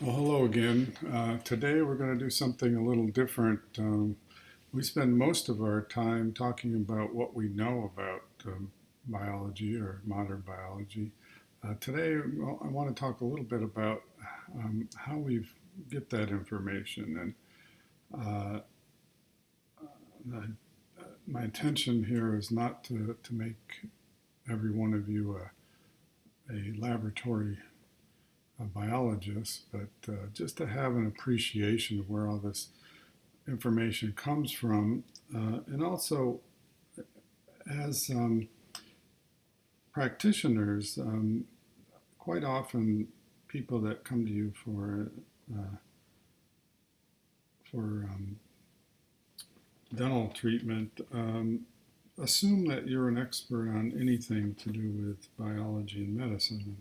Well, hello again. Today we're going to do something a little different. We spend most of our time talking about what we know about biology or modern biology. Today, well, I want to talk a little bit about how we get that information. And uh, my intention here is not to make every one of you a laboratory biologist, but just to have an appreciation of where all this information comes from, and also as practitioners, quite often people that come to you uh, for dental treatment assume that you're an expert on anything to do with biology and medicine.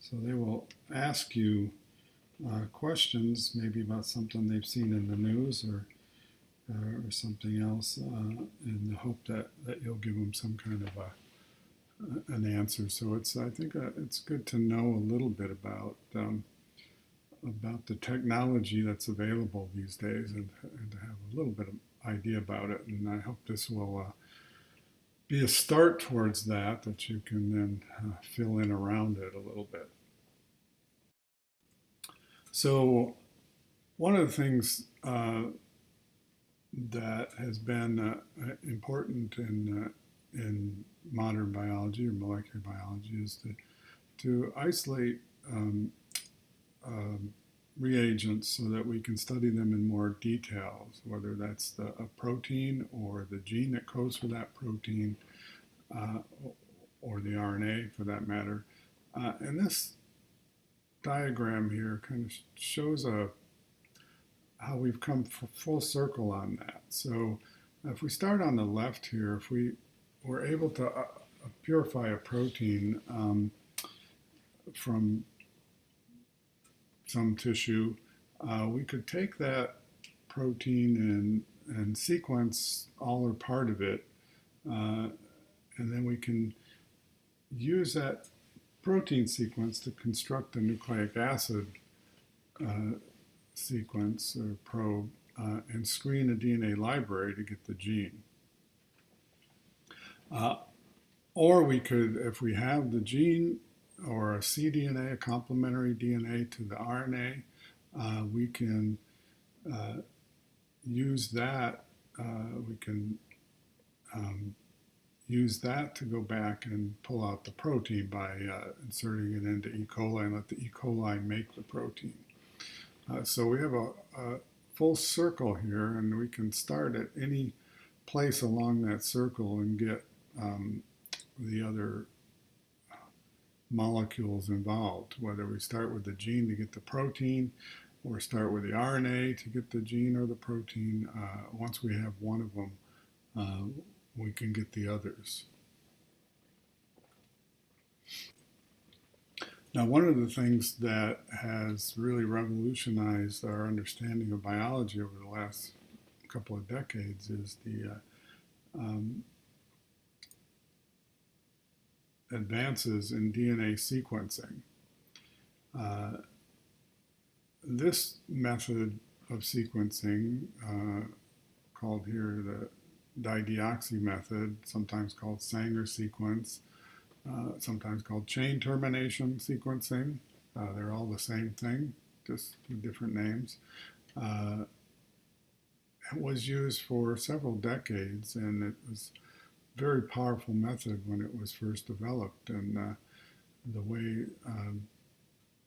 So they will ask you questions, maybe about something they've seen in the news or something else, in the hope that you'll give them some kind of an answer. So I think it's good to know a little bit about the technology that's available these days, and to have a little bit of idea about it. And I hope this will be a start towards that you can then fill in around it a little bit. So one of the things that has been important in modern biology or molecular biology is to isolate um, um, reagents so that we can study them in more details, whether that's a protein or the gene that codes for that protein, uh, or the RNA for that matter. And this diagram here kind of shows how we've come full circle on that. So if we start on the left here, if we were able to purify a protein from some tissue, we could take that protein and sequence all or part of it, uh, and then we can use that protein sequence to construct a nucleic acid uh, sequence or probe, and screen a DNA library to get the gene. Uh, or we could, if we have the gene or a cDNA, a complementary DNA to the RNA, we can uh, use that. We can use that to go back and pull out the protein by inserting it into E. coli and let the E. coli make the protein. So we have a full circle here, and we can start at any place along that circle and get the other molecules involved, whether we start with the gene to get the protein or start with the RNA to get the gene or the protein. Once we have one of them, we can get the others. Now, one of the things that has really revolutionized our understanding of biology over the last couple of decades is the um, advances in DNA sequencing. Uh, this method of sequencing, called here the dideoxy method, sometimes called Sanger sequence, sometimes called chain termination sequencing. They're all the same thing, just with different names. Uh, it was used for several decades, and it was a very powerful method when it was first developed. And the way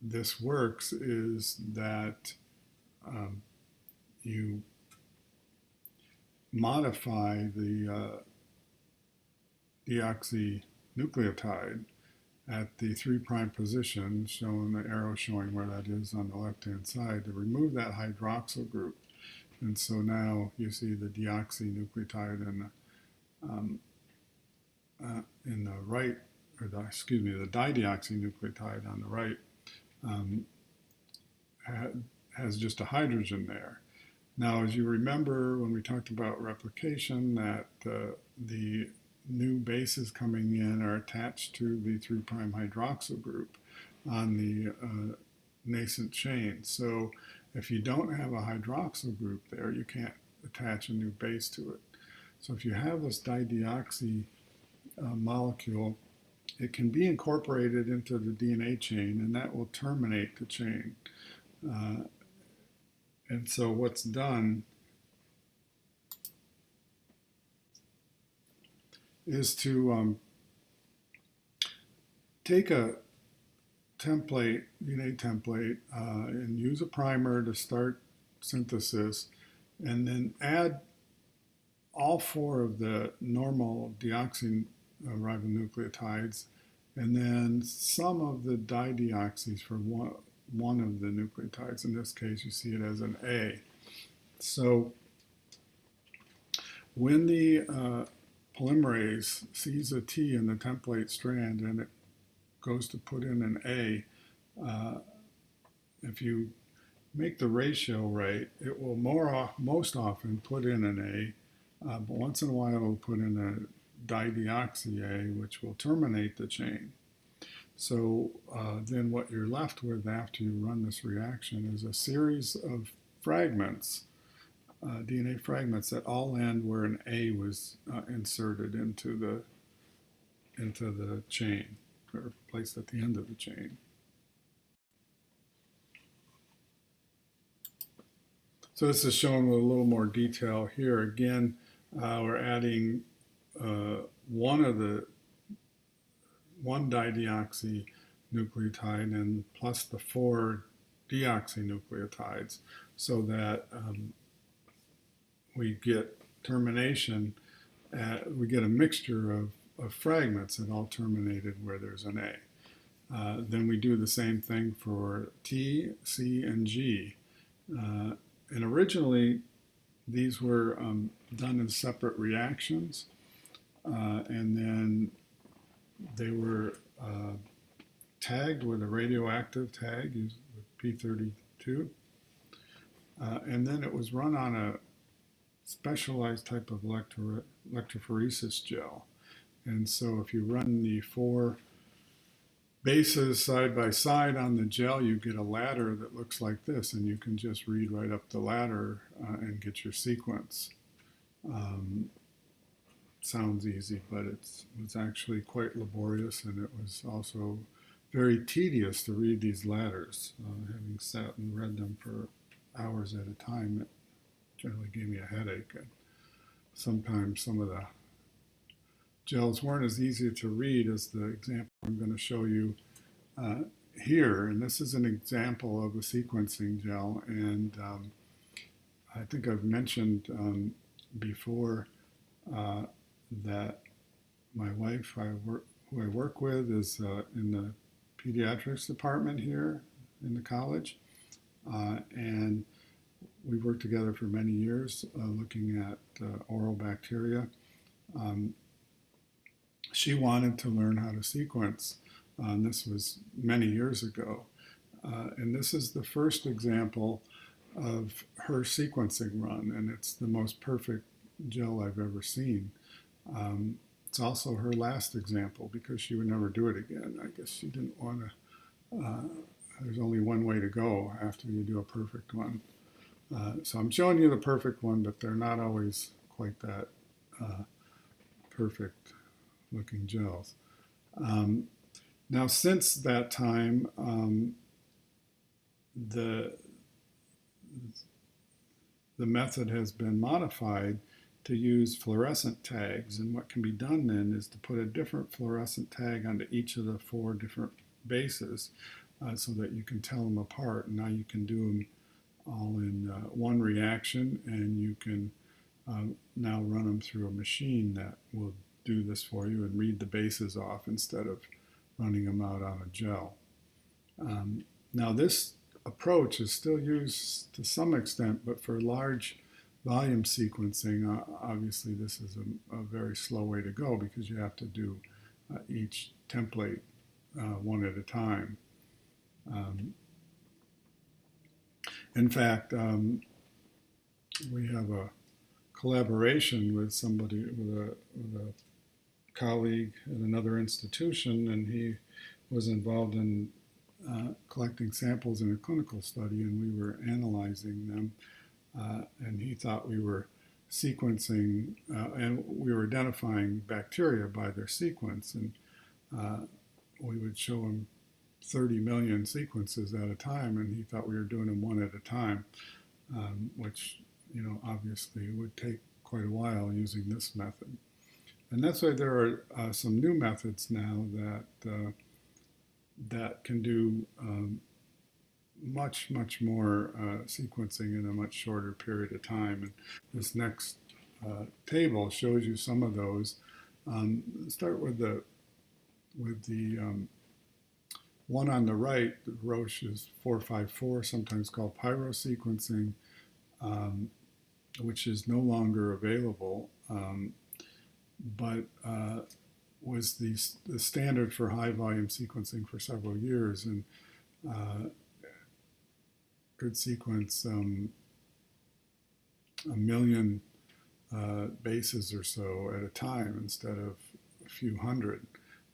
this works is that um, you modify the deoxynucleotide at the 3' position, showing the arrow showing where that is on the left-hand side, to remove that hydroxyl group. And so now you see the deoxynucleotide in the right, or the dideoxynucleotide on the right, um, has just a hydrogen there. Now, as you remember when we talked about replication, that the new bases coming in are attached to the 3' hydroxyl group on the nascent chain. So if you don't have a hydroxyl group there, you can't attach a new base to it. So if you have this dideoxy molecule, it can be incorporated into the DNA chain, and that will terminate the chain. And so what's done is to take a template, DNA template, and use a primer to start synthesis, and then add all four of the normal deoxyribonucleotides, and then some of the dideoxys for one of the nucleotides. In this case, you see it as an A. So when the polymerase sees a T in the template strand and it goes to put in an A, if you make the ratio right, it will most often put in an A, but once in a while it will put in a dideoxy A, which will terminate the chain. So then what you're left with after you run this reaction is a series of fragments, DNA fragments that all end where an A was inserted into the chain, or placed at the end of the chain. So this is shown with a little more detail here. Again, we're adding one dideoxy nucleotide and plus the 4 deoxynucleotides, so that we get termination. We get a mixture of fragments that all terminated where there's an A. Then we do the same thing for T, C, and G. And originally, these were done in separate reactions, and then they were tagged with a radioactive tag with P32, and then it was run on a specialized type of electrophoresis gel. And so if you run the 4 bases side by side on the gel, you get a ladder that looks like this, and you can just read right up the ladder and get your sequence. Sounds easy, but it's actually quite laborious, and it was also very tedious to read these ladders. Having sat and read them for hours at a time, it generally gave me a headache. And sometimes some of the gels weren't as easy to read as the example I'm going to show you here. And this is an example of a sequencing gel. And I think I've mentioned before that my wife, who I work with, is in the pediatrics department here in the college. And we worked together for many years looking at oral bacteria. She wanted to learn how to sequence. This was many years ago. And this is the first example of her sequencing run, and it's the most perfect gel I've ever seen. It's also her last example because she would never do it again. I guess she didn't want to. There's only one way to go after you do a perfect one. So I'm showing you the perfect one, but they're not always quite that perfect looking gels. Now, since that time, the method has been modified to use fluorescent tags, and what can be done then is to put a different fluorescent tag onto each of the 4 different bases so that you can tell them apart. And now you can do them all in one reaction, and you can now run them through a machine that will do this for you and read the bases off instead of running them out on a gel. Now this approach is still used to some extent, but for large volume sequencing, obviously this is a very slow way to go because you have to do each template one at a time. In fact, we have a collaboration with somebody, with a colleague at another institution, and he was involved in collecting samples in a clinical study, and we were analyzing them. And he thought we were sequencing, and we were identifying bacteria by their sequence. And we would show him 30 million sequences at a time, and he thought we were doing them one at a time, which, obviously would take quite a while using this method. And that's why there are some new methods now that can do much more sequencing in a much shorter period of time. And this next table shows you some of those. Let's start with the one on the right. Roche's 454, sometimes called pyrosequencing, which is no longer available, but was the standard for high volume sequencing for several years, and could sequence a million bases or so at a time instead of a few hundred.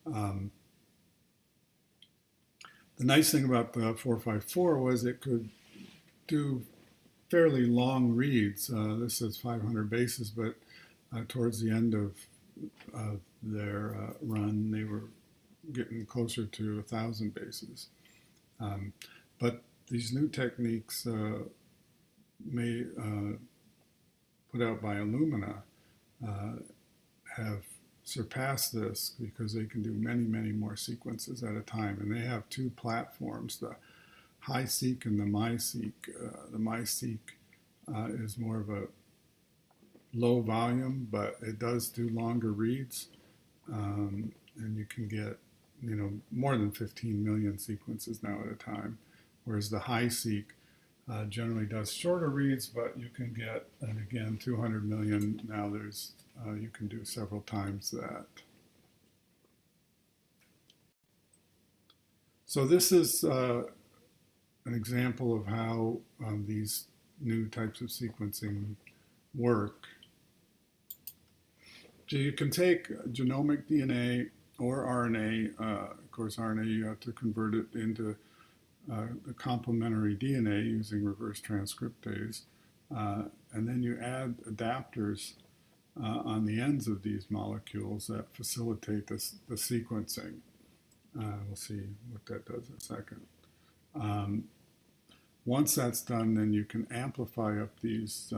The nice thing about the 454 was it could do fairly long reads. This is 500 bases, but towards the end of their run, they were getting closer to 1,000 bases. But these new techniques put out by Illumina have surpassed this because they can do many more sequences at a time. And they have two platforms, the HiSeq and the MiSeq. The MiSeq is more of a low volume, but it does do longer reads. And you can get, more than 15 million sequences now at a time. Whereas the HiSeq generally does shorter reads, but you can get, and again, 200 million. Now you can do several times that. So this is an example of how these new types of sequencing work. So you can take genomic DNA or RNA. Of course, RNA, you have to convert it into the complementary DNA using reverse transcriptase. And then you add adapters on the ends of these molecules that facilitate the sequencing. We'll see what that does in a second. Once that's done, then you can amplify up these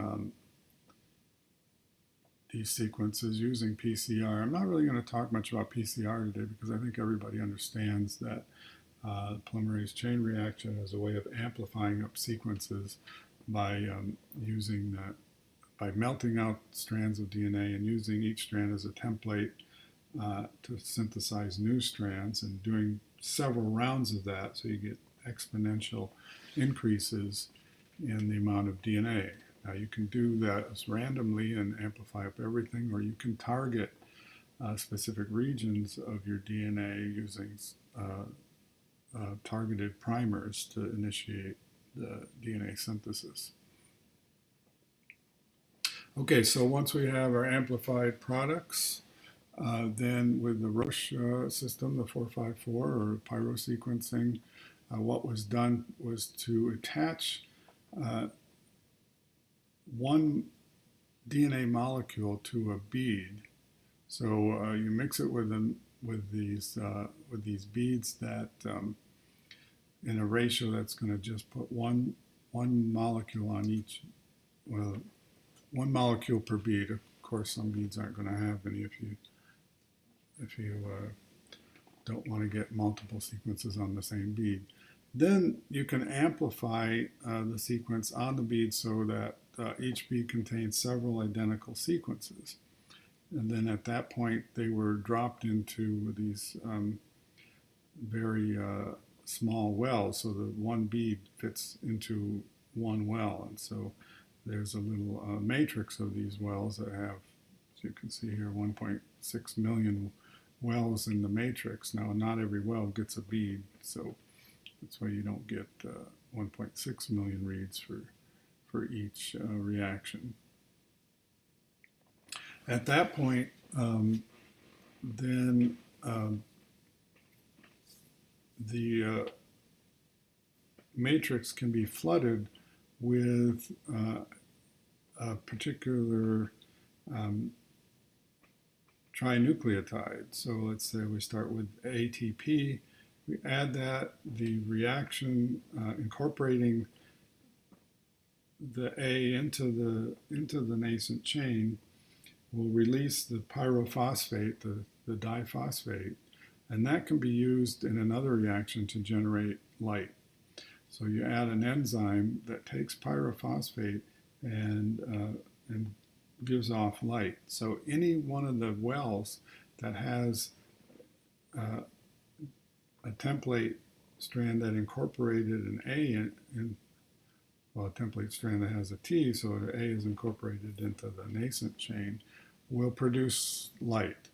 sequences using PCR. I'm not really going to talk much about PCR today because I think everybody understands that polymerase chain reaction is a way of amplifying up sequences by by melting out strands of DNA and using each strand as a template to synthesize new strands, and doing several rounds of that, so you get exponential increases in the amount of DNA. Now you can do that as randomly and amplify up everything, or you can target specific regions of your DNA using targeted primers to initiate the DNA synthesis. Okay, so once we have our amplified products, then with the Roche system, the 454 or pyrosequencing, what was done was to attach one DNA molecule to a bead. So you mix it with these beads that in a ratio that's going to just put one molecule on each, well, one molecule per bead. Of course, some beads aren't going to have any if you don't want to get multiple sequences on the same bead. Then you can amplify the sequence on the bead so that each bead contains several identical sequences. And then at that point, they were dropped into these very small wells, so the one bead fits into one well. And so there's a little matrix of these wells that have, as you can see here, 1.6 million wells in the matrix. Now, not every well gets a bead, so that's why you don't get 1.6 million reads for each reaction. At that point, then the matrix can be flooded with a particular um, trinucleotide. So let's say we start with ATP, we add that, the reaction incorporating the A into the nascent chain will release the pyrophosphate, the diphosphate, and that can be used in another reaction to generate light. So you add an enzyme that takes pyrophosphate and gives off light. So any one of the wells that has a template strand that incorporated an A well, a template strand that has a T, so the A is incorporated into the nascent chain, will produce light.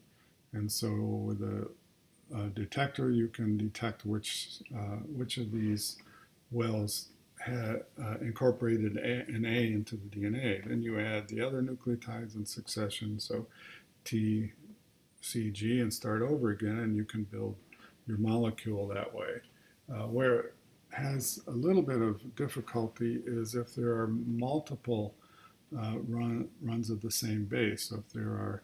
And so with a detector, you can detect which of these wells had incorporated an A into the DNA. Then you add the other nucleotides in succession, so T, C, G, and start over again, and you can build your molecule that way. Where it has a little bit of difficulty is if there are multiple runs of the same base. So if there are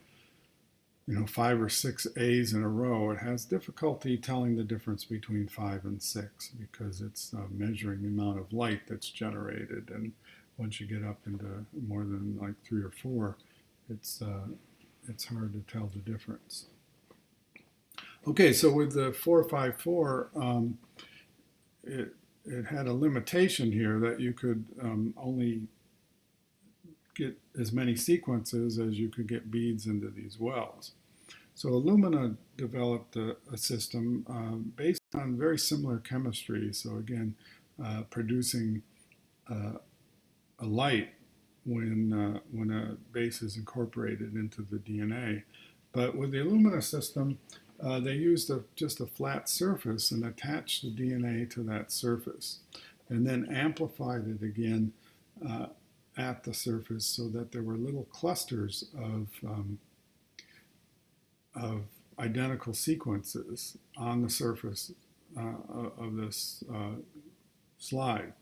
5 or 6 A's in a row, it has difficulty telling the difference between 5 and 6 because it's measuring the amount of light that's generated. And once you get up into more than like 3 or 4, it's hard to tell the difference. Okay, so with the 454, it had a limitation here that you could only get as many sequences as you could get beads into these wells. So Illumina developed a system based on very similar chemistry. So again, producing a light when a base is incorporated into the DNA. But with the Illumina system, they used just a flat surface and attached the DNA to that surface, and then amplified it again at the surface so that there were little clusters of identical sequences on the surface of this slide.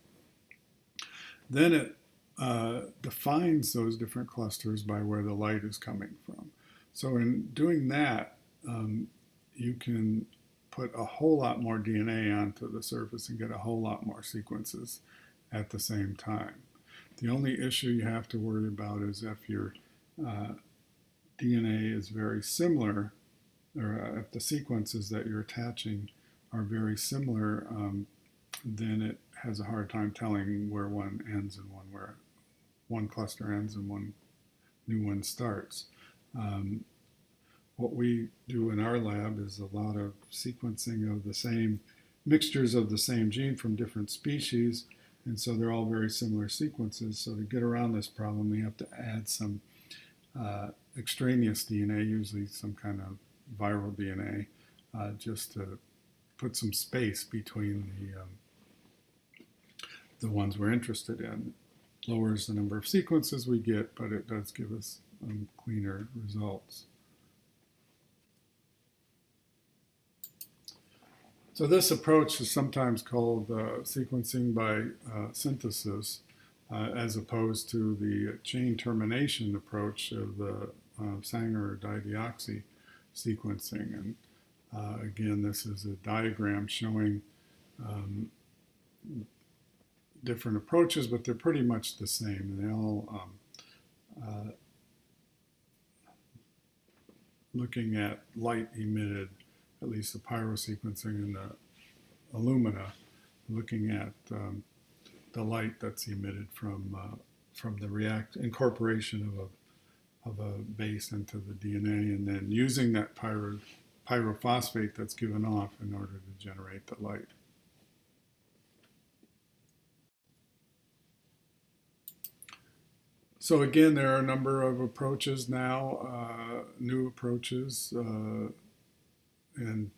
Then it defines those different clusters by where the light is coming from. So in doing that, you can put a whole lot more DNA onto the surface and get a whole lot more sequences at the same time. The only issue you have to worry about is if your DNA is very similar, or if the sequences that you're attaching are very similar, then it has a hard time telling where one ends and where one cluster ends and one new one starts. What we do in our lab is a lot of sequencing of the same mixtures of the same gene from different species, and so they're all very similar sequences. So to get around this problem, we have to add some extraneous DNA, usually some kind of viral DNA, just to put some space between the ones we're interested in. It lowers the number of sequences we get, but it does give us cleaner results. So this approach is sometimes called sequencing by synthesis, as opposed to the chain termination approach of the Sanger dideoxy sequencing. And again, this is a diagram showing different approaches, but they're pretty much the same. They all looking at light emitted, at least the pyrosequencing and the Illumina, looking at the light that's emitted from the incorporation of a base into the DNA, and then using that pyrophosphate that's given off in order to generate the light. So again, there are a number of approaches now, new approaches, and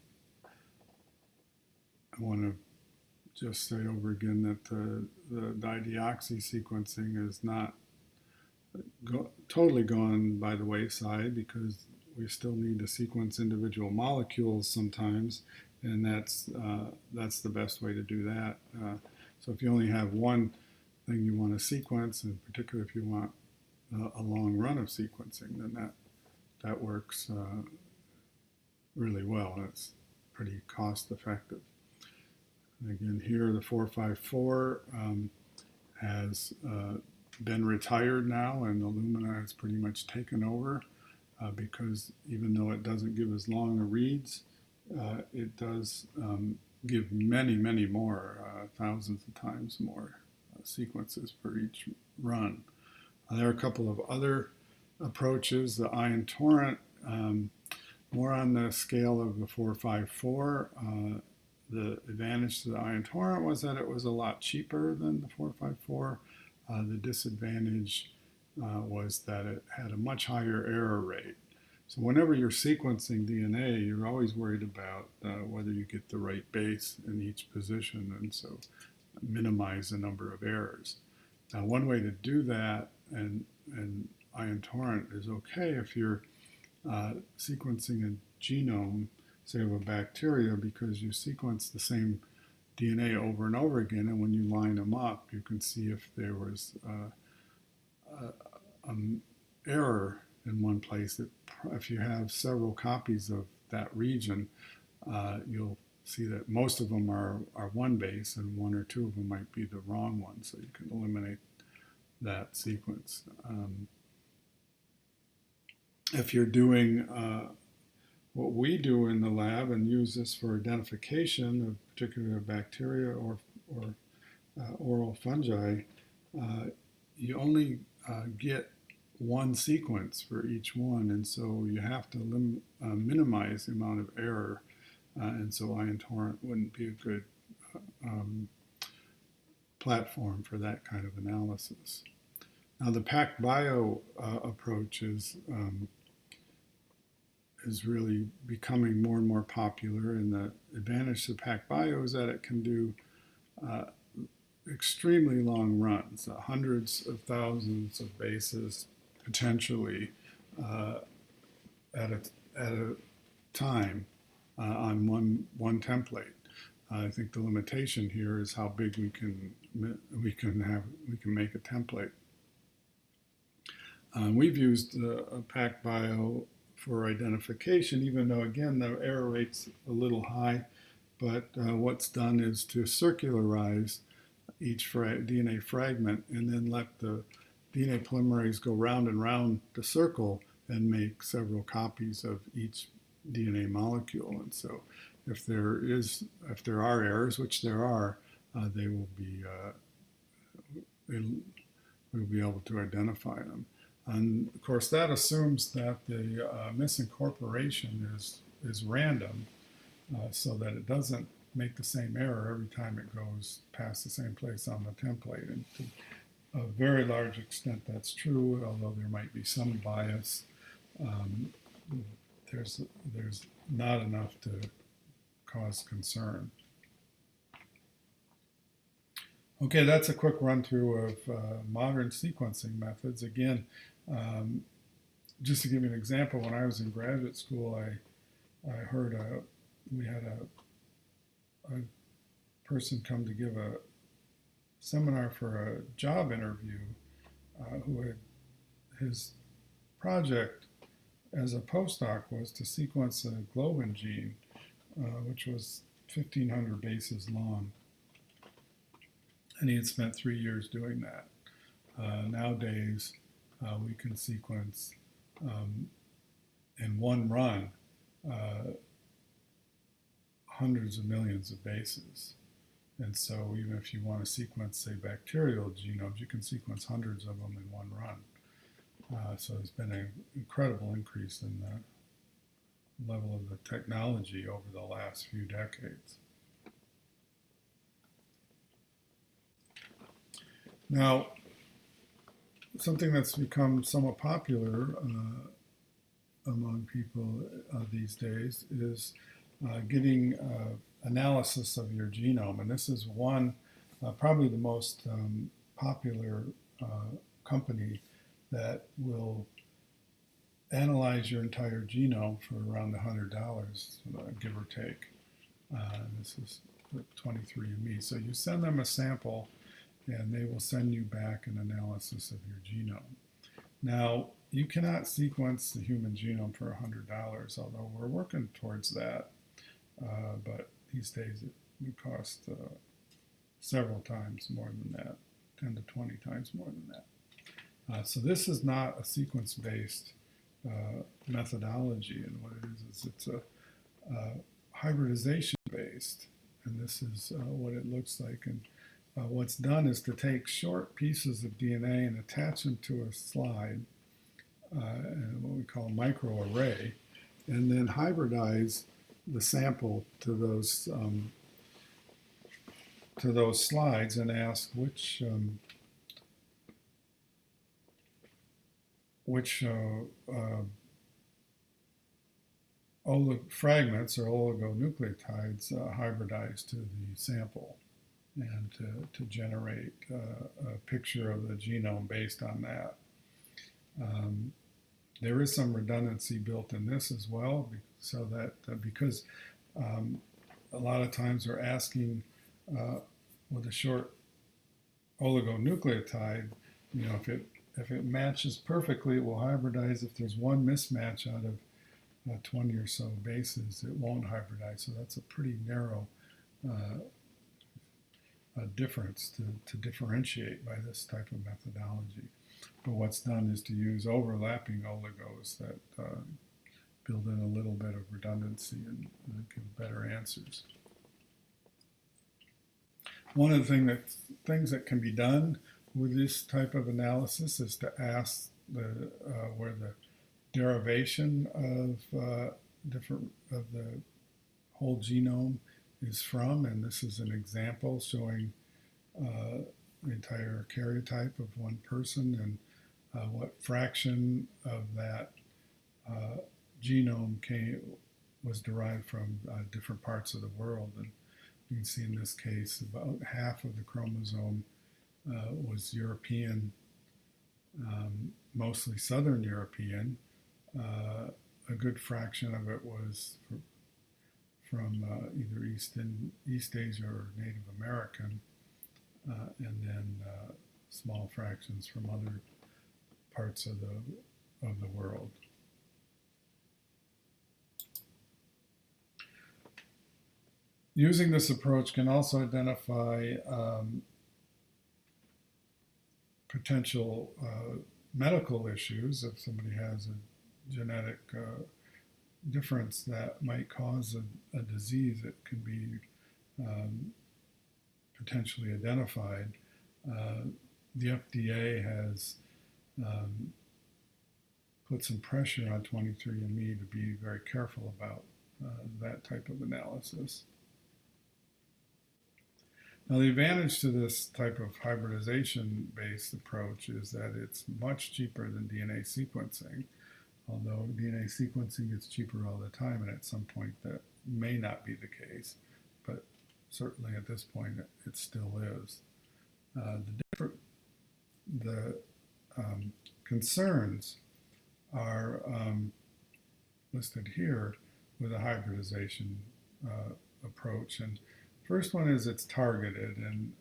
I want to just say over again that the dideoxy sequencing is not totally gone by the wayside, because we still need to sequence individual molecules sometimes, and that's the best way to do that. So if you only have one thing you want to sequence, in particular if you want a long run of sequencing, then that works really well. It's pretty cost effective. And again, here the 454 has been retired now, and Illumina has pretty much taken over because even though it doesn't give as long a reads, it does give many, many more, thousands of times more sequences per each run. There are a couple of other approaches. The ion torrent, more on the scale of the 454. The advantage to the ion torrent was that it was a lot cheaper than the 454. The disadvantage was that it had a much higher error rate. So whenever you're sequencing DNA, you're always worried about whether you get the right base in each position, and so minimize the number of errors. Now, one way to do that, and ion torrent is okay if you're sequencing a genome, say of a bacteria, because you sequence the same DNA over and over again, and when you line them up, you can see if there was an error in one place. If you have several copies of that region, you'll see that most of them are one base, and one or two of them might be the wrong one, so you can eliminate that sequence. If you're doing what we do in the lab and use this for identification of particular bacteria or oral fungi, you only get one sequence for each one, and so you have to minimize the amount of error, and so ion torrent wouldn't be a good platform for that kind of analysis. Now the PacBio approach is really becoming more and more popular, and the advantage to PacBio is that it can do extremely long runs, hundreds of thousands of bases potentially at a time on one template. I think the limitation here is how big we can make a template. We've used PacBio for identification, even though again the error rate's a little high. But what's done is to circularize each DNA fragment and then let the DNA polymerase go round and round the circle and make several copies of each DNA molecule. And so if there are errors, which there are, they will be we'll be able to identify them. And of course that assumes that the misincorporation is random, so that it doesn't make the same error every time it goes past the same place on the template. And to a very large extent that's true, although there might be some bias. There's not enough to cause concern. Okay, that's a quick run through of modern sequencing methods. Again, just to give you an example, when I was in graduate school, I heard we had a person come to give a seminar for a job interview who had his project as a postdoc was to sequence a globin gene, which was 1,500 bases long. And he had spent 3 years doing that. Nowadays, we can sequence in one run hundreds of millions of bases. And so even if you want to sequence, say, bacterial genomes, you can sequence hundreds of them in one run. So there's been an incredible increase in the level of the technology over the last few decades. Now, something that's become somewhat popular among people these days is getting analysis of your genome. And this is one, probably the most popular company that will analyze your entire genome for around $100, give or take. This is 23andMe. So you send them a sample and they will send you back an analysis of your genome. Now, you cannot sequence the human genome for $100, although we're working towards that. But these days it would cost several times more than that, 10 to 20 times more than that. So this is not a sequence-based methodology, and what it is it's a hybridization-based, and this is what it looks like. And what's done is to take short pieces of DNA and attach them to a slide, and what we call a microarray, and then hybridize the sample to those slides and ask which fragments or oligonucleotides hybridize to the sample, and to generate a picture of the genome based on that. There is some redundancy built in this as well, so that because a lot of times we're asking with a short oligonucleotide, if it matches perfectly, it will hybridize. If there's one mismatch out of 20 or so bases, it won't hybridize. So that's a pretty narrow difference to differentiate by this type of methodology. But what's done is to use overlapping oligos that build in a little bit of redundancy and give better answers. One of the things that can be done with this type of analysis is to ask where the derivation of the whole genome is from, and this is an example showing the entire karyotype of one person and what fraction of that genome was derived from different parts of the world. And you can see in this case about half of the chromosome was European, mostly Southern European. A good fraction of it was from either East Asia or Native American, and then small fractions from other parts of the world. Using this approach can also identify potential medical issues. If somebody has a genetic difference that might cause a disease, it can be potentially identified. The FDA has put some pressure on 23andMe to be very careful about that type of analysis. Now, the advantage to this type of hybridization-based approach is that it's much cheaper than DNA sequencing, although DNA sequencing gets cheaper all the time, and at some point that may not be the case, but certainly at this point it still is. The concerns are listed here with a hybridization approach. And first one is it's targeted, and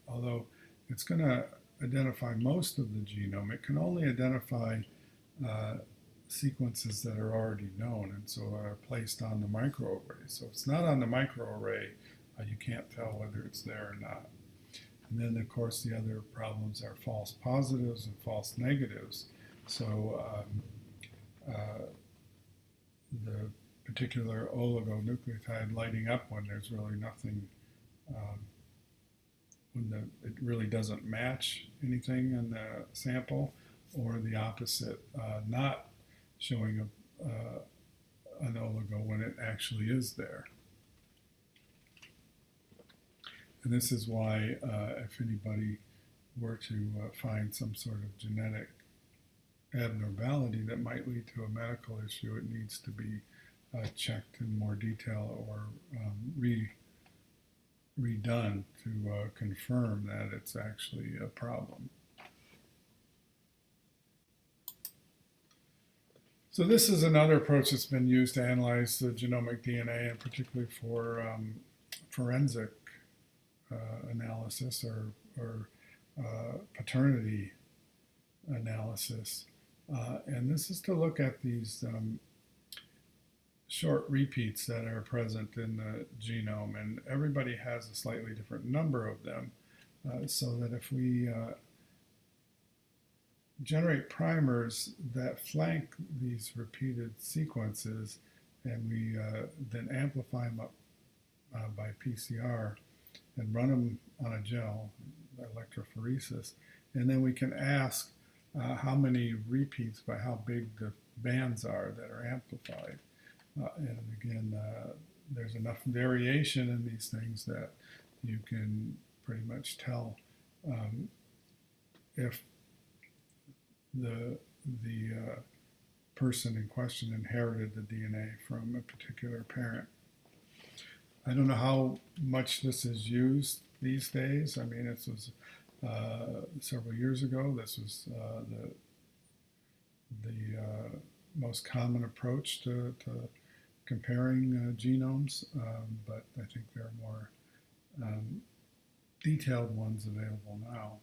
although it's going to identify most of the genome, it can only identify sequences that are already known and so are placed on the microarray. So if it's not on the microarray, you can't tell whether it's there or not. And then, of course, the other problems are false positives and false negatives. So the particular oligonucleotide lighting up when there's really nothing, it really doesn't match anything in the sample, or the opposite, not showing an oligo when it actually is there. And this is why if anybody were to find some sort of genetic abnormality that might lead to a medical issue, it needs to be checked in more detail or redone to confirm that it's actually a problem. So this is another approach that's been used to analyze the genomic DNA, and particularly for forensic analysis or paternity analysis. And this is to look at these short repeats that are present in the genome, and everybody has a slightly different number of them, so that if we generate primers that flank these repeated sequences and we then amplify them up by PCR and run them on a gel, electrophoresis, and then we can ask how many repeats by how big the bands are that are amplified. And again, there's enough variation in these things that you can pretty much tell if the person in question inherited the DNA from a particular parent. I don't know how much this is used these days. I mean, this was several years ago. This was the most common approach to comparing genomes, but I think there are more detailed ones available now.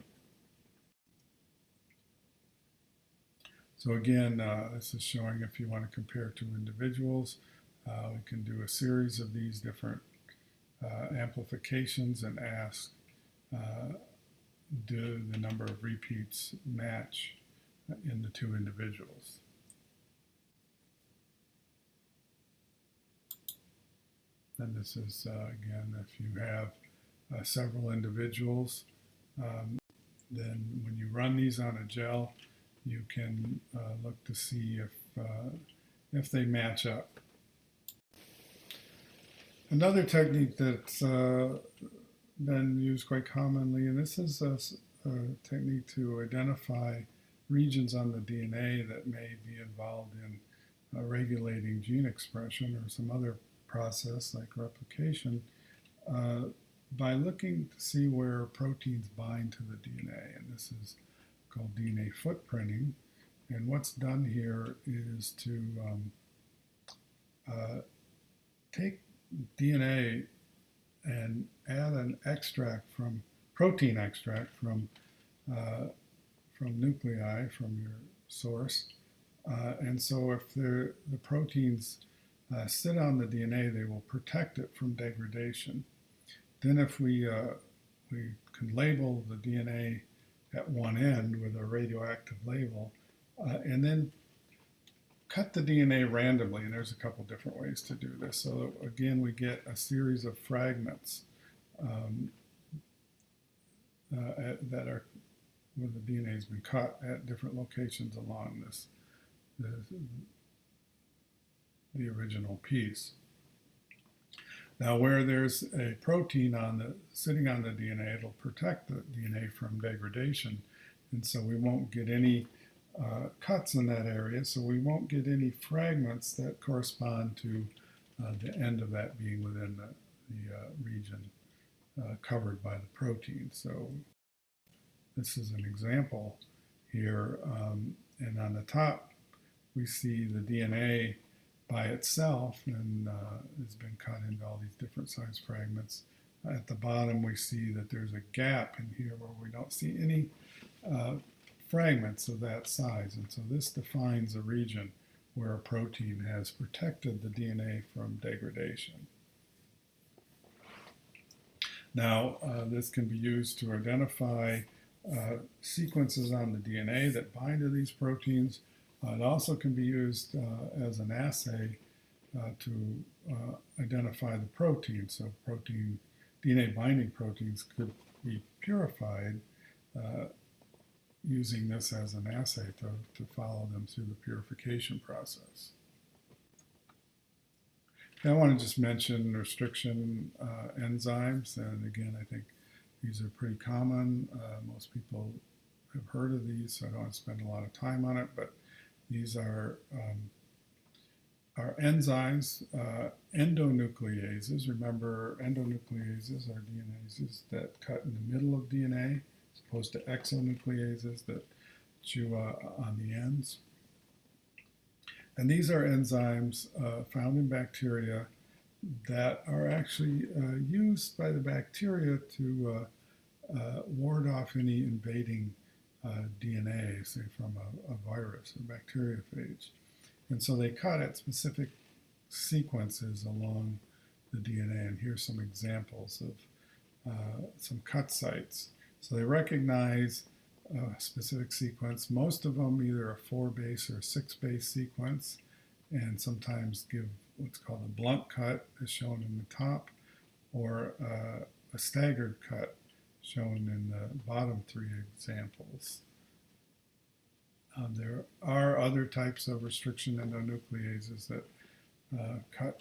So again, this is showing if you want to compare two individuals, we can do a series of these different amplifications and ask, do the number of repeats match in the two individuals? And this is, again, if you have several individuals, then when you run these on a gel, you can look to see if they match up. Another technique that's been used quite commonly, and this is a technique to identify regions on the DNA that may be involved in regulating gene expression or some other process like replication, by looking to see where proteins bind to the DNA. And this is called DNA footprinting. And what's done here is to take DNA and add an extract from protein extract from nuclei from your source. And so if the proteins sit on the DNA, they will protect it from degradation. Then if we can label the DNA at one end with a radioactive label, and then cut the DNA randomly, and there's a couple different ways to do this. So again, we get a series of fragments that are where the DNA has been cut at different locations along the original piece. Now, where there's a protein sitting on the DNA, it'll protect the DNA from degradation, and so we won't get any cuts in that area, so we won't get any fragments that correspond to the end of that being within the region covered by the protein. So this is an example here, and on the top we see the DNA by itself, and it's been cut into all these different size fragments. At the bottom we see that there's a gap in here where we don't see any fragments of that size, and so this defines a region where a protein has protected the DNA from degradation. Now, this can be used to identify sequences on the DNA that bind to these proteins. It also can be used as an assay to identify the protein. So DNA binding proteins could be purified using this as an assay to follow them through the purification process. And I want to just mention restriction enzymes, and again, I think these are pretty common. Most people have heard of these, so I don't want to spend a lot of time on it, but these are enzymes, endonucleases. Remember, endonucleases are DNases that cut in the middle of DNA, as opposed to exonucleases that chew on the ends. And these are enzymes found in bacteria that are actually used by the bacteria to ward off any invading DNA, say from a virus or bacteriophage. And so they cut at specific sequences along the DNA. And here's some examples of some cut sites. So they recognize a specific sequence, most of them either a 4-base or a 6-base sequence, and sometimes give what's called a blunt cut, as shown in the top, or a staggered cut, shown in the bottom 3 examples. There are other types of restriction endonucleases that cut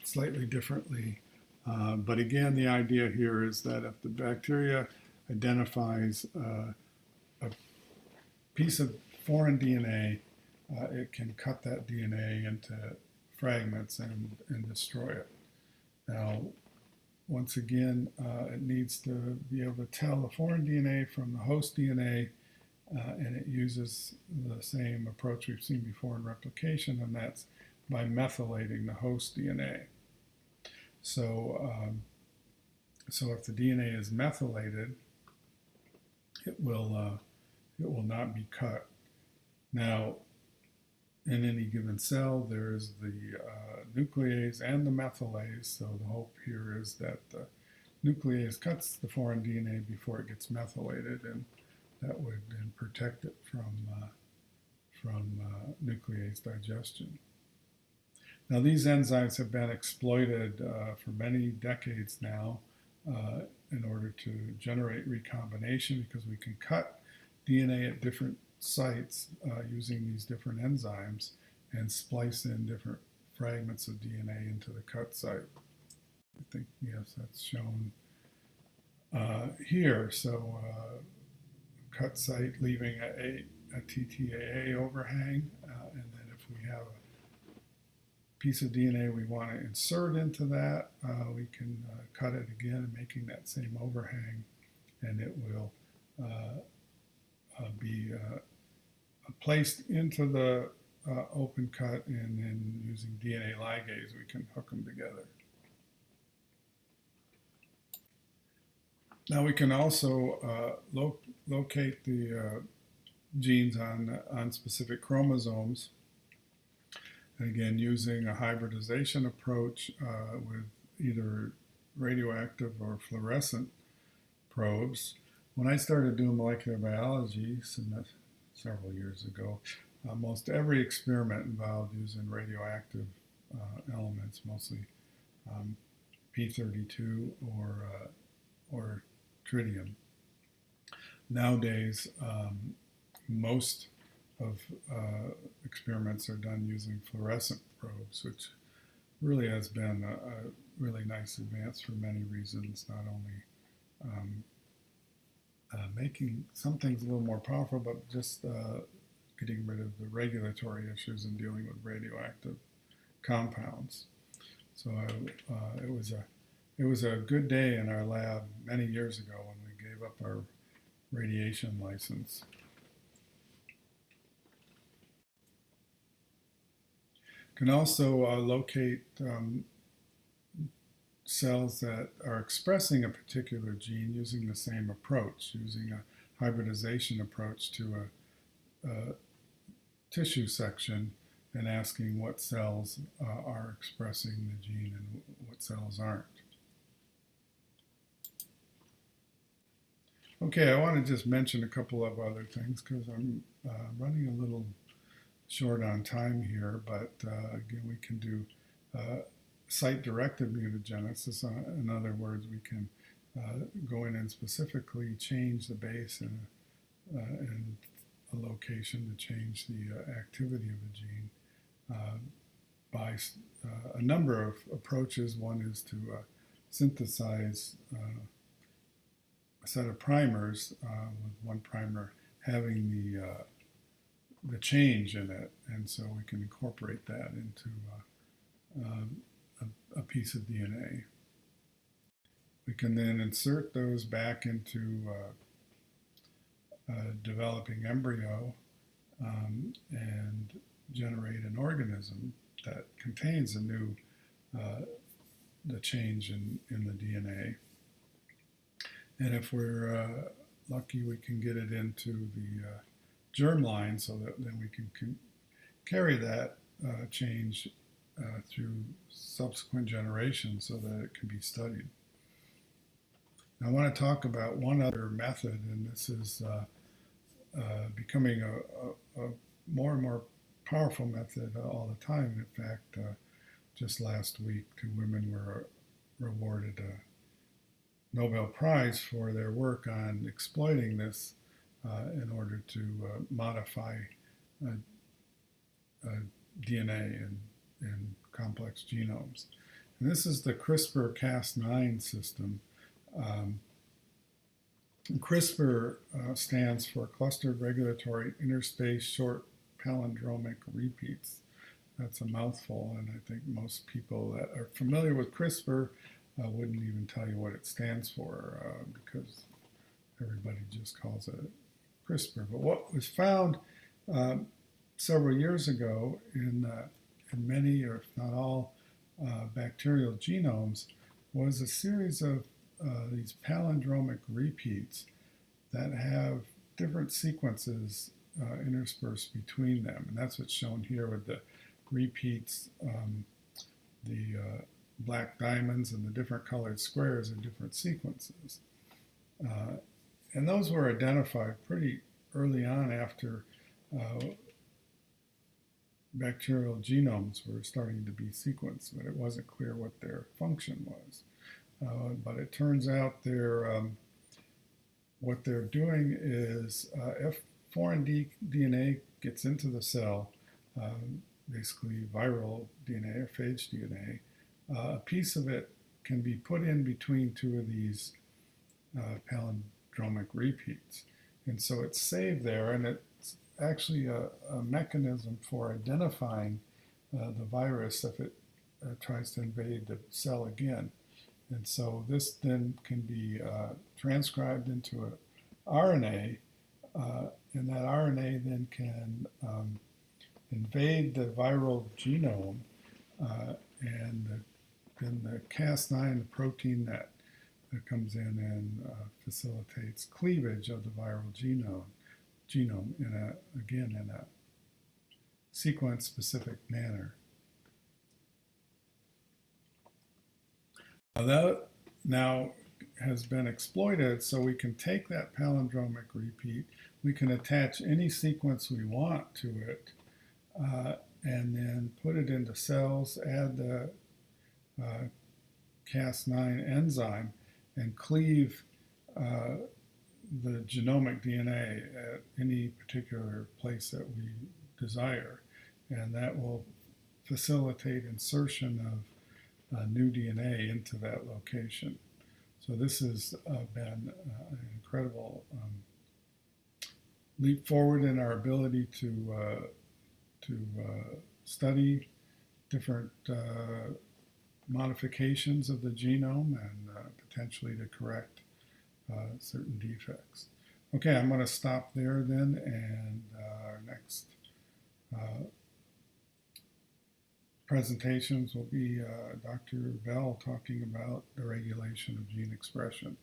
slightly differently. But again, the idea here is that if the bacteria identifies a piece of foreign DNA, it can cut that DNA into fragments and destroy it. Now, once again, it needs to be able to tell the foreign DNA from the host DNA, and it uses the same approach we've seen before in replication, and that's by methylating the host DNA. So, so if the DNA is methylated, it will not be cut. Now, in any given cell, there's the nuclease and the methylase. So the hope here is that the nuclease cuts the foreign DNA before it gets methylated, and that would then protect it from nuclease digestion. Now, these enzymes have been exploited for many decades now in order to generate recombination, because we can cut DNA at different sites using these different enzymes and splice in different fragments of DNA into the cut site. I think, yes, that's shown here. So cut site leaving a TTAA overhang, and then if we have a piece of DNA we want to insert into that, we can cut it again, making that same overhang, and it will be placed into the open cut, and then using DNA ligase we can hook them together. Now we can also locate the genes on specific chromosomes, and again using a hybridization approach with either radioactive or fluorescent probes. When I started doing molecular biology several years ago, almost every experiment involved using radioactive elements, mostly P32 or tritium. Nowadays, most of experiments are done using fluorescent probes, which really has been a really nice advance for many reasons, not only making some things a little more powerful, but just getting rid of the regulatory issues in dealing with radioactive compounds. So it was a good day in our lab many years ago when we gave up our radiation license. Can also locate cells that are expressing a particular gene using the same approach, using a hybridization approach to a tissue section and asking what cells are expressing the gene and what cells aren't. Okay, I want to just mention a couple of other things because I'm running a little short on time here, but again, we can do site-directed mutagenesis. In other words, we can go in and specifically change the base in a location to change the activity of the gene by a number of approaches. One is to synthesize a set of primers, with one primer having the change in it, and so we can incorporate that into a piece of DNA. We can then insert those back into a developing embryo and generate an organism that contains a new the change in the DNA. And if we're lucky, we can get it into the germline so that then we can carry that change through subsequent generations so that it can be studied. Now, I want to talk about one other method, and this is becoming a more and more powerful method all the time. In fact, just last week, 2 women were awarded a Nobel Prize for their work on exploiting this in order to modify DNA in complex genomes. And this is the CRISPR-Cas9 system. CRISPR stands for Clustered Regulatory Interspace Short Palindromic Repeats. That's a mouthful, and I think most people that are familiar with CRISPR wouldn't even tell you what it stands for because everybody just calls it CRISPR. But what was found several years ago in many, or if not all, bacterial genomes was a series of these palindromic repeats that have different sequences interspersed between them. And that's what's shown here with the repeats, the black diamonds and the different colored squares in different sequences. And those were identified pretty early on after bacterial genomes were starting to be sequenced, but it wasn't clear what their function was. But it turns out what they're doing is if foreign DNA gets into the cell, basically viral DNA or phage DNA, a piece of it can be put in between 2 of these palindromic repeats. And so it's saved there, and it's actually a mechanism for identifying the virus if it tries to invade the cell again. And so this then can be transcribed into an RNA, and that RNA then can invade the viral genome, and then the Cas9, the protein that comes in and facilitates cleavage of the viral genome in a sequence-specific manner. That now has been exploited, so we can take that palindromic repeat, we can attach any sequence we want to it, and then put it into cells, add the Cas9 enzyme, and cleave the genomic DNA at any particular place that we desire. And that will facilitate insertion of new DNA into that location. So this has been an incredible leap forward in our ability to study different modifications of the genome and potentially to correct certain defects. Okay, I'm going to stop there then, and our next presentations will be Dr. Bell talking about the regulation of gene expression.